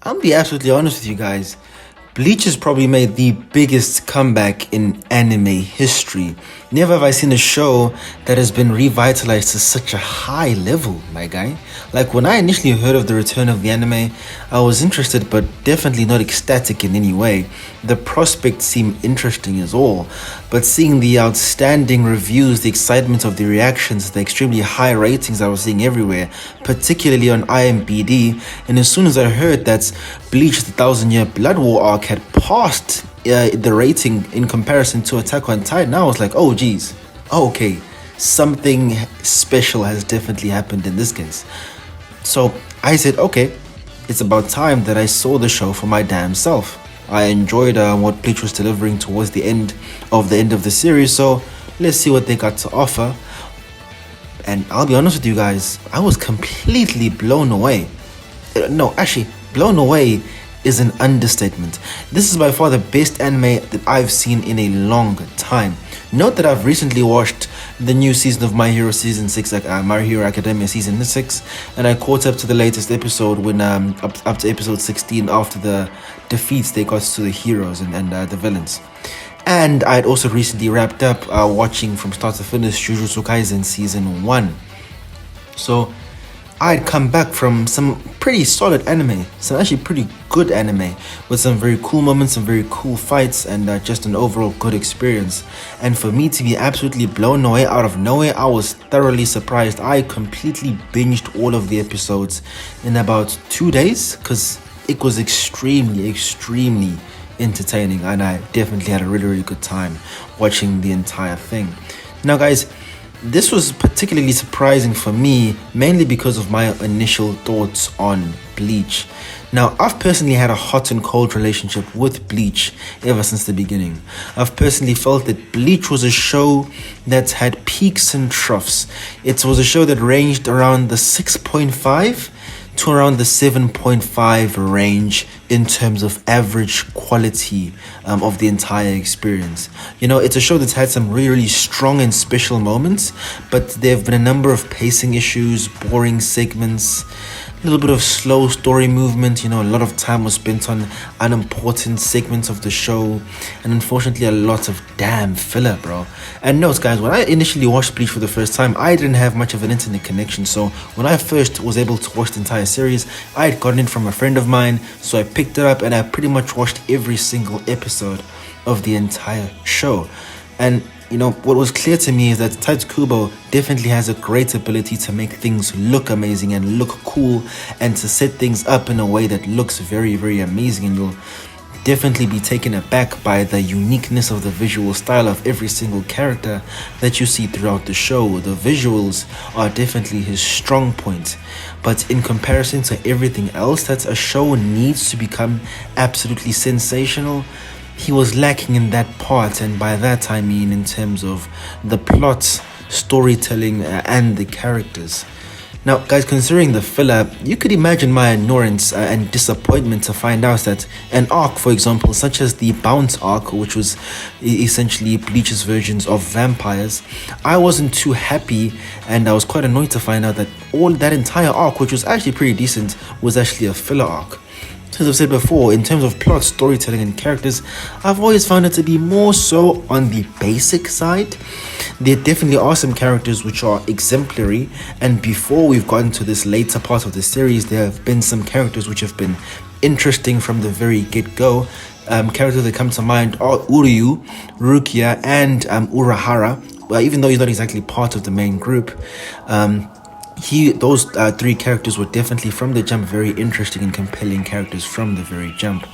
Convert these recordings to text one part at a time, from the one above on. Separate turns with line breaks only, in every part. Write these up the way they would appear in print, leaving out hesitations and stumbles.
I'll be absolutely honest with you guys. Bleach has probably made the biggest comeback in anime history. Never have I seen a show that has been revitalized to such a high level, my guy. Like when I initially heard of the return of the anime, I was interested but definitely not ecstatic in any way. The prospect seemed interesting as all, but seeing the outstanding reviews, the excitement of the reactions, the extremely high ratings I was seeing everywhere, particularly on IMDb, and as soon as I heard that Bleach the Thousand Year Blood War arc had passed the rating in comparison to Attack on Titan, I was like, oh geez, okay, something special has definitely happened in this case. So I said, okay, it's about time that I saw the show for my damn self. I enjoyed what Bleach was delivering towards the end of the series, so let's see what they got to offer. And I'll be honest with you guys, I was completely blown away. No, actually, blown away is an understatement. This is by far the best anime that I've seen in a long time. Note that I've recently watched the new season of My Hero Season 6, My Hero Academia Season 6, and I caught up to the latest episode when up to episode 16 after the defeats they got to the heroes and the villains. And I'd also recently wrapped up watching from start to finish Jujutsu Kaisen Season 1. So I'd come back from some pretty solid anime, some actually pretty good anime, with some very cool moments, some very cool fights, and just an overall good experience. And for me to be absolutely blown away out of nowhere, I was thoroughly surprised. I completely binged all of the episodes in about 2 days, because it was extremely entertaining, and I definitely had a really good time watching the entire thing. Now guys, this was particularly surprising for me, mainly because of my initial thoughts on Bleach. Now, I've personally had a hot and cold relationship with Bleach ever since the beginning. I've personally felt that Bleach was a show that had peaks and troughs. It was a show that ranged around the 6.5 to around the 7.5 range in terms of average quality of the entire experience. You know, it's a show that's had some really strong and special moments, but there have been a number of pacing issues, boring segments, a little bit of slow story movement. You know, a lot of time was spent on unimportant segments of the show, and unfortunately a lot of damn filler, bro. And note guys, when I initially watched Bleach for the first time, I didn't have much of an internet connection, so when I first was able to watch the entire series, I had gotten it from a friend of mine, so I picked it up and I pretty much watched every single episode of the entire show. And you know, what was clear to me is that Kubo definitely has a great ability to make things look amazing and look cool, and to set things up in a way that looks very amazing, and you'll definitely be taken aback by the uniqueness of the visual style of every single character that you see throughout the show. The visuals are definitely his strong point, but in comparison to everything else that a show needs to become absolutely sensational, he was lacking in that part. And by that I mean in terms of the plot, storytelling, and the characters. Now guys, considering the filler, you could imagine my annoyance and disappointment to find out that an arc, for example, such as the Bounce arc, which was essentially Bleach's versions of vampires, I wasn't too happy, and I was quite annoyed to find out that all that entire arc, which was actually pretty decent, was actually a filler arc. As I've said before, in terms of plot, storytelling, and characters, I've always found it to be more so on the basic side. There definitely are some characters which are exemplary, and before we've gotten to this later part of the series, there have been some characters which have been interesting from the very get-go. Characters that come to mind are Uryu, Rukia, and Urahara. Well, even though he's not exactly part of the main group, those three characters were definitely from the jump very interesting and compelling characters from the very jump.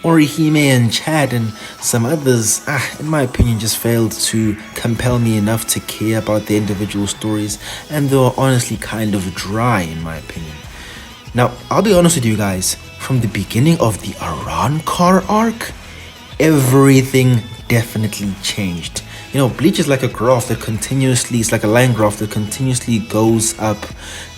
Orihime and Chad and some others, in my opinion, just failed to compel me enough to care about their individual stories, and they were honestly kind of dry in my opinion. Now, I'll be honest with you guys, from the beginning of the Arrancar arc, everything definitely changed. You know, Bleach is like a graph that continuously, it's like a line graph that continuously goes up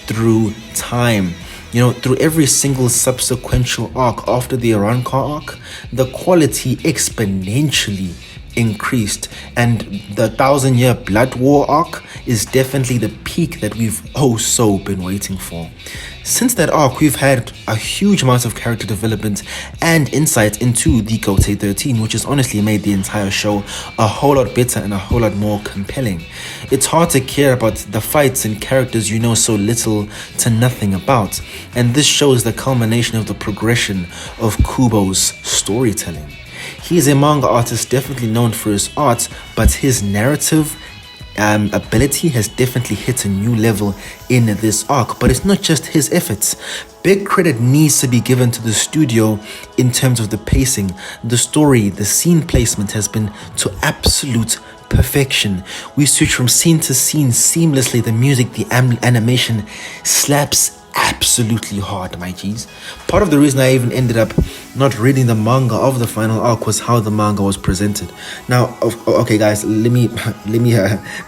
through time. You know, through every single subsequential arc after the Arrancar arc, the quality exponentially increased, and the 1,000-year Blood War arc is definitely the peak that we've so been waiting for. Since that arc, we've had a huge amount of character development and insight into the Gotei 13, which has honestly made the entire show a whole lot better and a whole lot more compelling. It's hard to care about the fights and characters you know so little to nothing about, and this shows the culmination of the progression of Kubo's storytelling. He is a manga artist definitely known for his art, but his narrative ability has definitely hit a new level in this arc. But it's not just his efforts. Big credit needs to be given to the studio in terms of the pacing, the story, the scene placement has been to absolute perfection. We switch from scene to scene seamlessly. The music, the animation slaps absolutely hard, my G's. Part of the reason I even ended up not reading the manga of the final arc was how the manga was presented. Now, okay guys, let me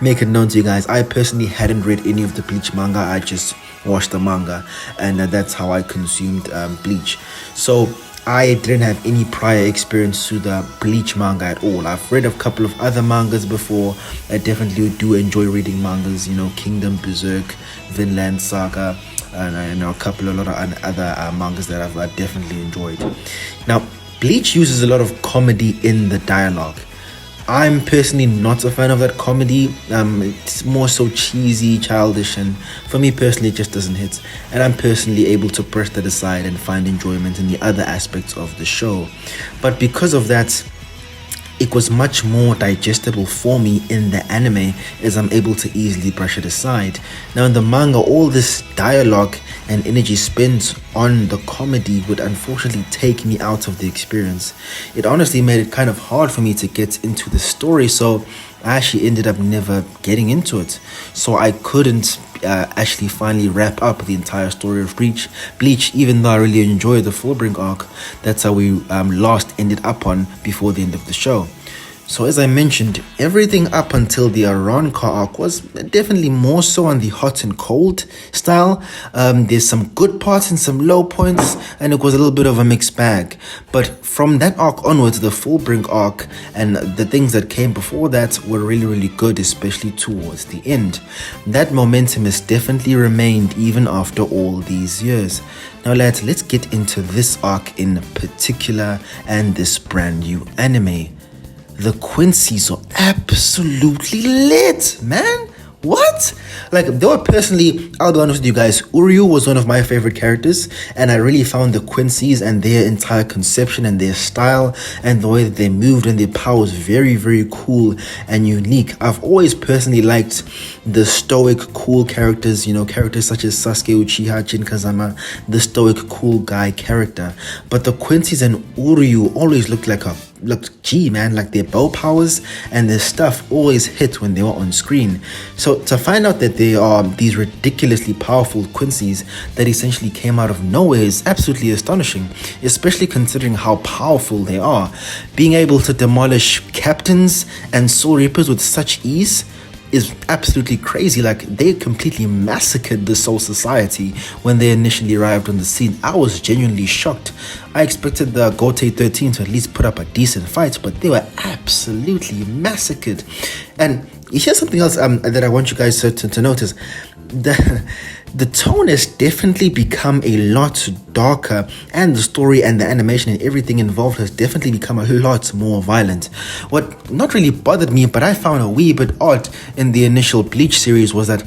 make it known to you guys, I personally hadn't read any of the Bleach manga. I just watched the manga, and that's how I consumed Bleach. So I didn't have any prior experience to the Bleach manga at all. I've read a couple of other mangas before. I definitely do enjoy reading mangas, you know, Kingdom, Berserk, Vinland Saga, and I know a lot of other mangas that I've definitely enjoyed. Now, Bleach uses a lot of comedy in the dialogue. I'm personally not a fan of that comedy. It's more so cheesy, childish, and for me personally, it just doesn't hit. And I'm personally able to brush that aside and find enjoyment in the other aspects of the show. But because of that, it was much more digestible for me in the anime, as I'm able to easily brush it aside. Now in the manga, all this dialogue and energy spent on the comedy would unfortunately take me out of the experience. It honestly made it kind of hard for me to get into the story, so I actually ended up never getting into it. So I couldn't actually finally wrap up the entire story of Bleach, even though I really enjoyed the Fullbring arc. That's how we last ended up on before the end of the show. So as I mentioned, everything up until the Aranka arc was definitely more so on the hot and cold style. There's some good parts and some low points, and it was a little bit of a mixed bag. But from that arc onwards, the Fullbring arc and the things that came before that were really, really good, especially towards the end. That momentum has definitely remained even after all these years. Now lads, let's get into this arc in particular and this brand new anime. The Quincy's are absolutely lit, man. What? Like, though personally, I'll be honest with you guys, Uryu was one of my favorite characters, and I really found the Quincy's and their entire conception and their style and the way that they moved and their powers very, very cool and unique. I've always personally liked the stoic, cool characters, you know, characters such as Sasuke Uchiha, Jin Kazama, the stoic, cool guy character. But the Quincy's and Uryu always looked like like their bow powers and their stuff always hit when they were on screen. So to find out that they are these ridiculously powerful Quincy's that essentially came out of nowhere is absolutely astonishing, especially considering how powerful they are. Being able to demolish captains and soul reapers with such ease is absolutely crazy. Like, they completely massacred the Soul Society when they initially arrived on the scene. I was genuinely shocked. I expected the Gotei 13 to at least put up a decent fight, but they were absolutely massacred. And here's something else that I want you guys to notice. The tone has definitely become a lot darker, and the story and the animation and everything involved has definitely become a lot more violent. What not really bothered me, but I found a wee bit odd in the initial Bleach series, was that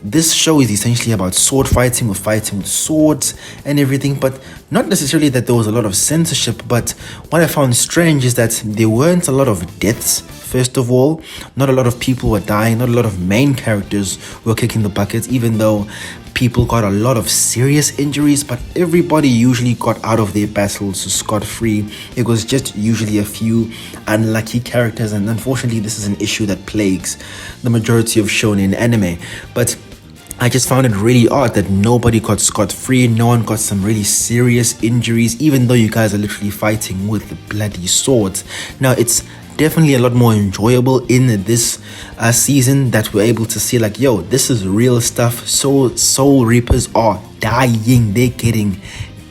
this show is essentially about sword fighting with swords and everything, but not necessarily that there was a lot of censorship. But what I found strange is that there weren't a lot of deaths. First of all, not a lot of people were dying, not a lot of main characters were kicking the bucket, even though people got a lot of serious injuries, but everybody usually got out of their battles scot-free. It was just usually a few unlucky characters, and unfortunately this is an issue that plagues the majority of shonen anime. But I just found it really odd that nobody got scot-free, no one got some really serious injuries, even though you guys are literally fighting with bloody swords. Now, it's definitely a lot more enjoyable in this season that we're able to see, like, yo, this is real stuff. Soul Reapers are dying, they're getting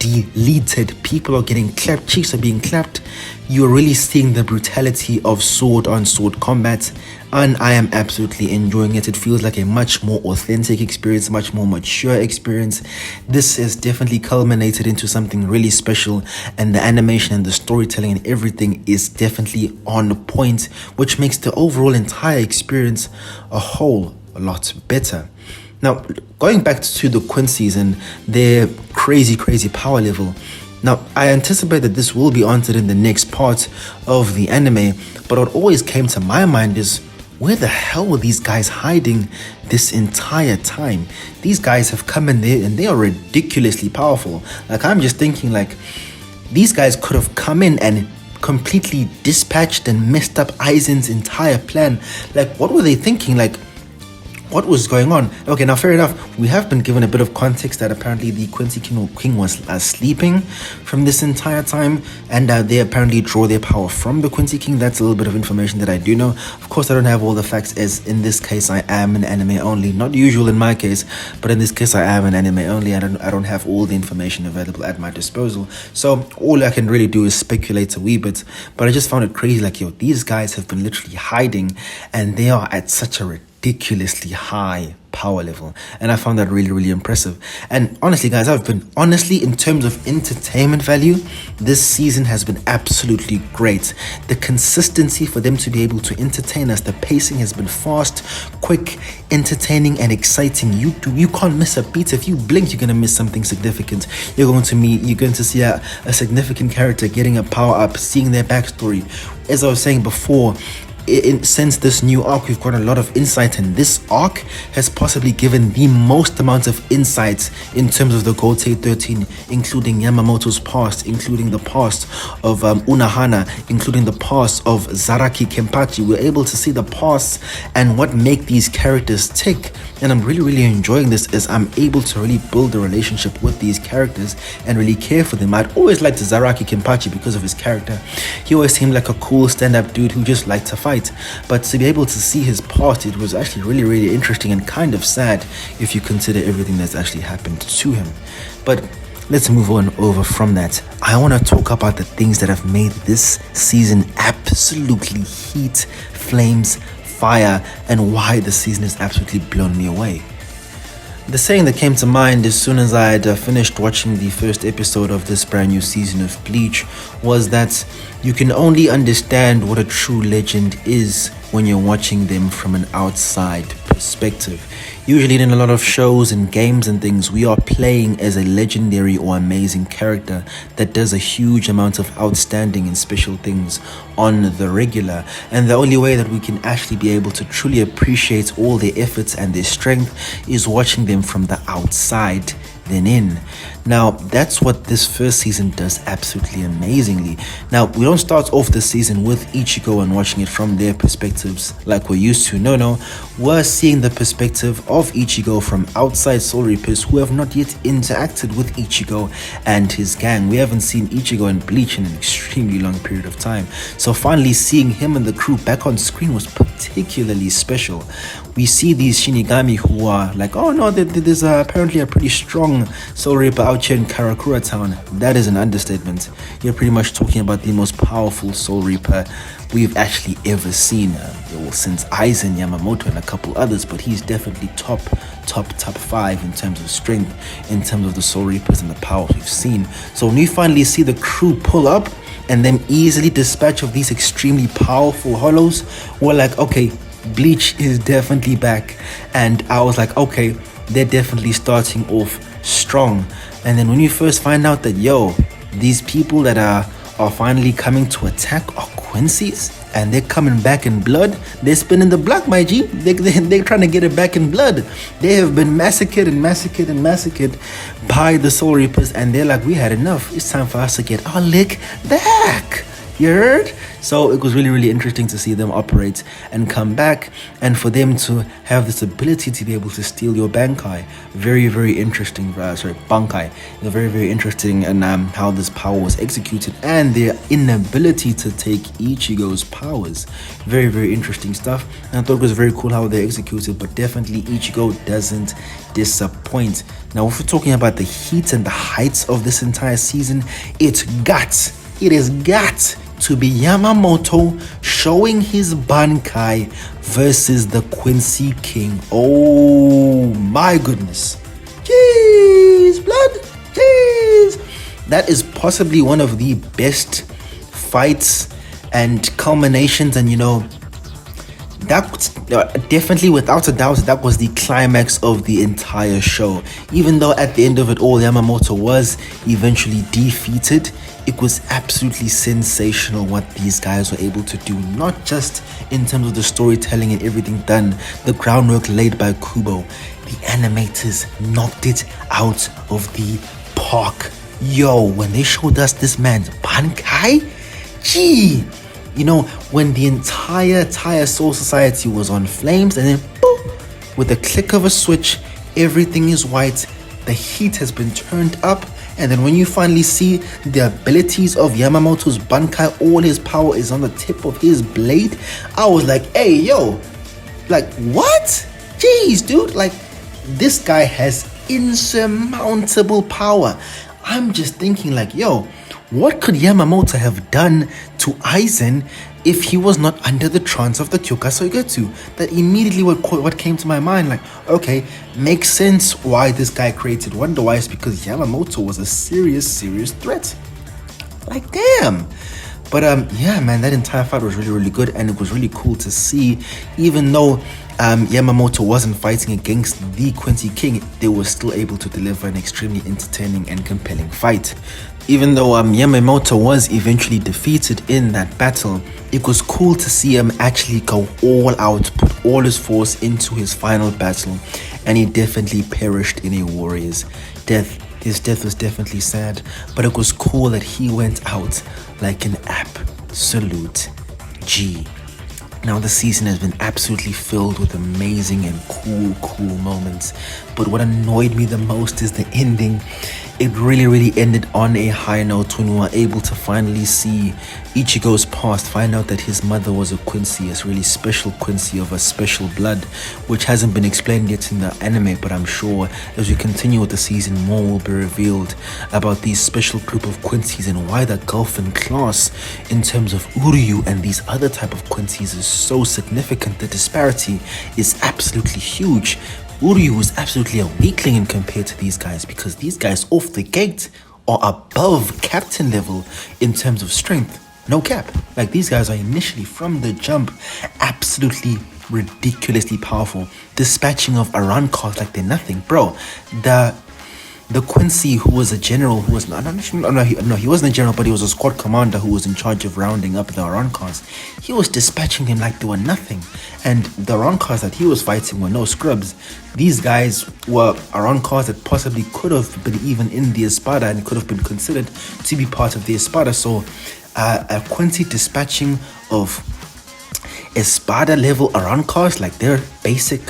deleted. People are getting clapped, cheeks are being clapped. You're really seeing the brutality of sword on sword combat, and I am absolutely enjoying it. It feels like a much more authentic experience, much more mature experience. This has definitely culminated into something really special, and the animation and the storytelling and everything is definitely on point, which makes the overall entire experience a whole lot better. Now, going back to the Quincy's and their crazy power level. Now, I anticipate that this will be answered in the next part of the anime, but what always came to my mind is, where the hell were these guys hiding this entire time? These guys have come in there and they are ridiculously powerful. Like, I'm just thinking, like, these guys could have come in and completely dispatched and messed up Aizen's entire plan. Like, what were they thinking? Like, what was going on? Okay, now fair enough. We have been given a bit of context that apparently the Quincy King was sleeping from this entire time, and they apparently draw their power from the Quincy King. That's a little bit of information that I do know. Of course, I don't have all the facts, as in this case I am an anime only. Not usual in my case, but in this case I am an anime only. I don't have all the information available at my disposal. So all I can really do is speculate a wee bit. But I just found it crazy. Like, yo, these guys have been literally hiding, and they are at such a ridiculously high power level, and I found that really impressive. And honestly, guys, in terms of entertainment value, this season has been absolutely great. The consistency for them to be able to entertain us, the pacing has been fast, quick, entertaining, and exciting. You can't miss a beat. If you blink, you're gonna miss something significant. You're going to see a significant character getting a power up, seeing their backstory. As I was saying before, since this new arc, we've got a lot of insight, and this arc has possibly given the most amount of insights in terms of the Gotei 13, including Yamamoto's past, including the past of Unohana, including the past of Zaraki Kenpachi. We're able to see the past and what make these characters tick, and I'm really enjoying this, as I'm able to really build a relationship with these characters and really care for them. I'd always liked Zaraki Kenpachi because of his character. He always seemed like a cool stand-up dude who just liked to fight. But to be able to see his past, it was actually really interesting and kind of sad if you consider everything that's actually happened to him. But let's move on over from that. I want to talk about the things that have made this season absolutely heat, flames, fire, and why the season has absolutely blown me away. The saying that came to mind as soon as I had finished watching the first episode of this brand new season of Bleach was that you can only understand what a true legend is when you're watching them from an outside perspective. Usually in a lot of shows and games and things, we are playing as a legendary or amazing character that does a huge amount of outstanding and special things on the regular. And the only way that we can actually be able to truly appreciate all their efforts and their strength is watching them from the outside than in. Now, that's what this first season does absolutely amazingly. Now, we don't start off the season with Ichigo and watching it from their perspectives like we're used to. No. We're seeing the perspective of Ichigo from outside Soul Reapers who have not yet interacted with Ichigo and his gang. We haven't seen Ichigo and Bleach in an extremely long period of time. So finally seeing him and the crew back on screen was particularly special. We see these Shinigami who are like, oh no, there's apparently a pretty strong Soul Reaper out here in Karakura town. That is an understatement. You're pretty much talking about the most powerful Soul Reaper we've actually ever seen. Since Aizen, Yamamoto, and a couple others, but he's definitely top 5 in terms of strength, in terms of the Soul Reapers and the powers we've seen. So when we finally see the crew pull up and them easily dispatch of these extremely powerful hollows, we're like, okay, Bleach is definitely back. And I was like, okay, they're definitely starting off strong. And then when you first find out that, yo, these people that are finally coming to attack are Quincy's, and they're coming back in blood. They're spinning the block, my G. They're trying to get it back in blood. They have been massacred by the Soul Reapers, and they're like, we had enough. It's time for us to get our lick back. You heard? So it was really, really interesting to see them operate and come back, and for them to have this ability to be able to steal your bankai. Very, very interesting. Bankai. Very, very interesting, and how this power was executed and their inability to take Ichigo's powers. Very, very interesting stuff. And I thought it was very cool how they executed, but definitely Ichigo doesn't disappoint. Now, if we're talking about the heat and the heights of this entire season, it has got to be Yamamoto showing his Bankai versus the Quincy King. Oh my goodness. Jeez, blood. Jeez. That is possibly one of the best fights and culminations, and that definitely, without a doubt, that was the climax of the entire show. Even though at the end of it all, Yamamoto was eventually defeated, it was absolutely sensational what these guys were able to do. Not just in terms of the storytelling and everything done, the groundwork laid by Kubo. The animators knocked it out of the park. Yo, when they showed us this man's Bankai, gee, when the entire Soul Society was on flames, and then boop, with a click of a switch, everything is white, the heat has been turned up, and then when you finally see the abilities of Yamamoto's Bankai, all his power is on the tip of his blade, I was like, hey, yo, like, what? Jeez, dude, like, this guy has insurmountable power. I'm just thinking, like, yo, what could Yamamoto have done to Aizen if he was not under the trance of the Kyokasoigetsu? That immediately what came to my mind, like, okay, makes sense why this guy created Wonder Wise, because Yamamoto was a serious threat. Like, damn. But yeah, man, that entire fight was really, really good, and it was really cool to see. Even though Yamamoto wasn't fighting against the Quincy King, they were still able to deliver an extremely entertaining and compelling fight. Even though Yamamoto was eventually defeated in that battle, it was cool to see him actually go all out, put all his force into his final battle, and he definitely perished in a warrior's death. His death was definitely sad, but it was cool that he went out like an absolute G. Now, the season has been absolutely filled with amazing and cool moments, but what annoyed me the most is the ending. It really ended on a high note when we were able to finally see Ichigo's past, find out that his mother was a Quincy, a really special Quincy of a special blood, which hasn't been explained yet in the anime, but I'm sure as we continue with the season, more will be revealed about these special group of Quincy's and why the gulf in class in terms of Uryu and these other type of Quincy's is so significant. The disparity is absolutely huge. Uryu is absolutely a weakling in compared to these guys, because these guys off the gate are above captain level in terms of strength. No cap. Like, these guys are initially from the jump absolutely ridiculously powerful, dispatching of Aran cars like they're nothing. Bro, the Quincy, who was a general, who was he wasn't a general, but he was a squad commander who was in charge of rounding up the Aran cars. He was dispatching them like they were nothing, and the Aran cars that he was fighting were no scrubs. These guys were Aran cars that possibly could have been even in the Espada and could have been considered to be part of the Espada. So a Quincy dispatching of Espada level Aran cars like they're basic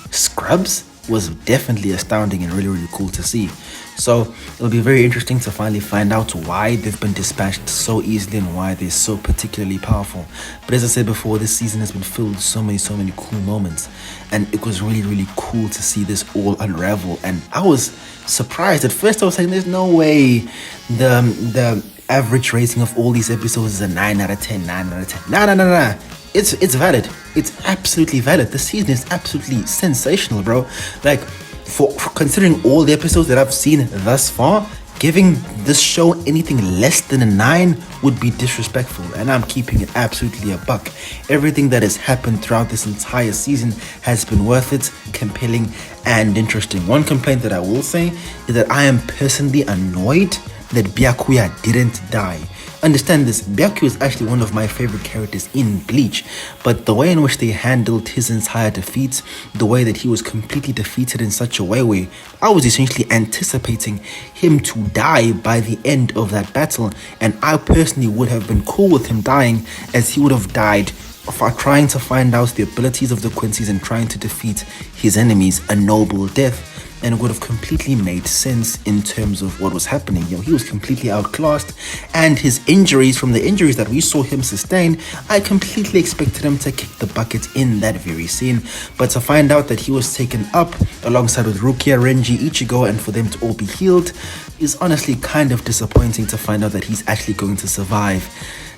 scrubs was definitely astounding and really cool to see. So it'll be very interesting to finally find out why they've been dispatched so easily and why they're so particularly powerful. But as I said before, this season has been filled with so many cool moments, and it was really cool to see this all unravel. And I was surprised. At first I was saying there's no way the average rating of all these episodes is a 9 out of 10. Nah. It's valid. It's absolutely valid. The season is absolutely sensational, bro. Like, for considering all the episodes that I've seen thus far, giving this show anything less than a 9 would be disrespectful, and I'm keeping it absolutely a buck. Everything that has happened throughout this entire season has been worth it, compelling, and interesting. One complaint that I will say is that I am personally annoyed that Byakuya didn't die. understand this, Byakuya is actually one of my favorite characters in Bleach, but the way in which they handled his entire defeat, the way that he was completely defeated in such a way where I was essentially anticipating him to die by the end of that battle, and I personally would have been cool with him dying, as he would have died for trying to find out the abilities of the Quincy's and trying to defeat his enemies, a noble death. And it would have completely made sense in terms of what was happening. You know, he was completely outclassed, and his injuries, from the injuries that we saw him sustain, I completely expected him to kick the bucket in that very scene. But to find out that he was taken up alongside with Rukia, Renji, Ichigo, and for them to all be healed is honestly kind of disappointing to find out that he's actually going to survive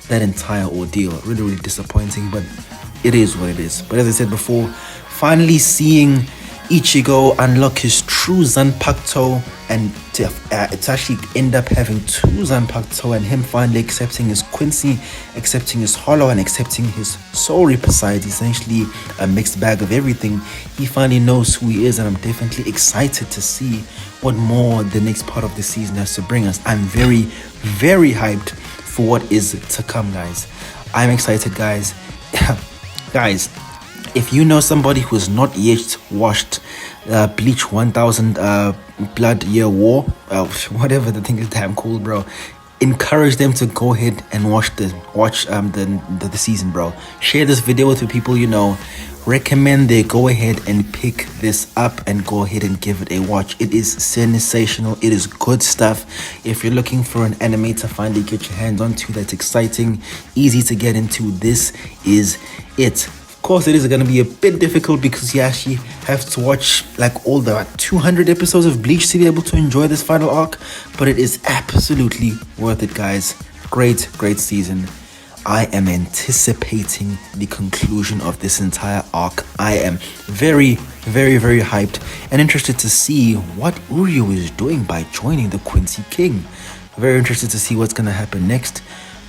that entire ordeal. Really, really disappointing, but it is what it is. But as I said before, finally seeing Ichigo unlock his true Zanpakuto and to actually end up having two Zanpakuto, and him finally accepting his Quincy, accepting his Hollow, and accepting his Soul Reaper side, essentially a mixed bag of everything. He finally knows who he is, and I'm definitely excited to see what more the next part of the season has to bring us. I'm very, very hyped for what is to come, guys. I'm excited, guys. Guys, if you know somebody who has not yet watched Bleach 1000 Blood Year War, whatever the thing is damn cool, bro, encourage them to go ahead and watch the season, bro. Share this video with the people you know. Recommend they go ahead and pick this up and go ahead and give it a watch. It is sensational. It is good stuff. If you're looking for an anime to finally get your hands onto that's exciting, easy to get into, this is it. Of course, it is going to be a bit difficult because you actually have to watch like all the 200 episodes of Bleach to be able to enjoy this final arc, but it is absolutely worth it, guys. Great season. I am anticipating the conclusion of this entire arc. I am very, very, very hyped and interested to see what Uryu is doing by joining the Quincy King. Very interested to see what's going to happen next.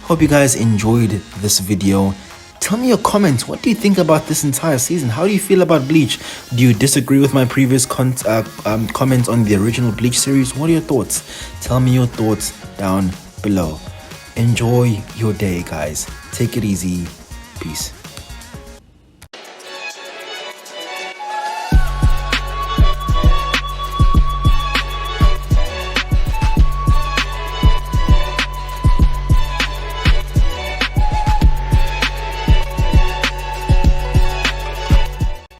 Hope you guys enjoyed this video. Tell me your comments. What do you think about this entire season? How do you feel about Bleach? Do you disagree with my previous comments on the original Bleach series? What are your thoughts? Tell me your thoughts down below. Enjoy your day, guys. Take it easy. Peace.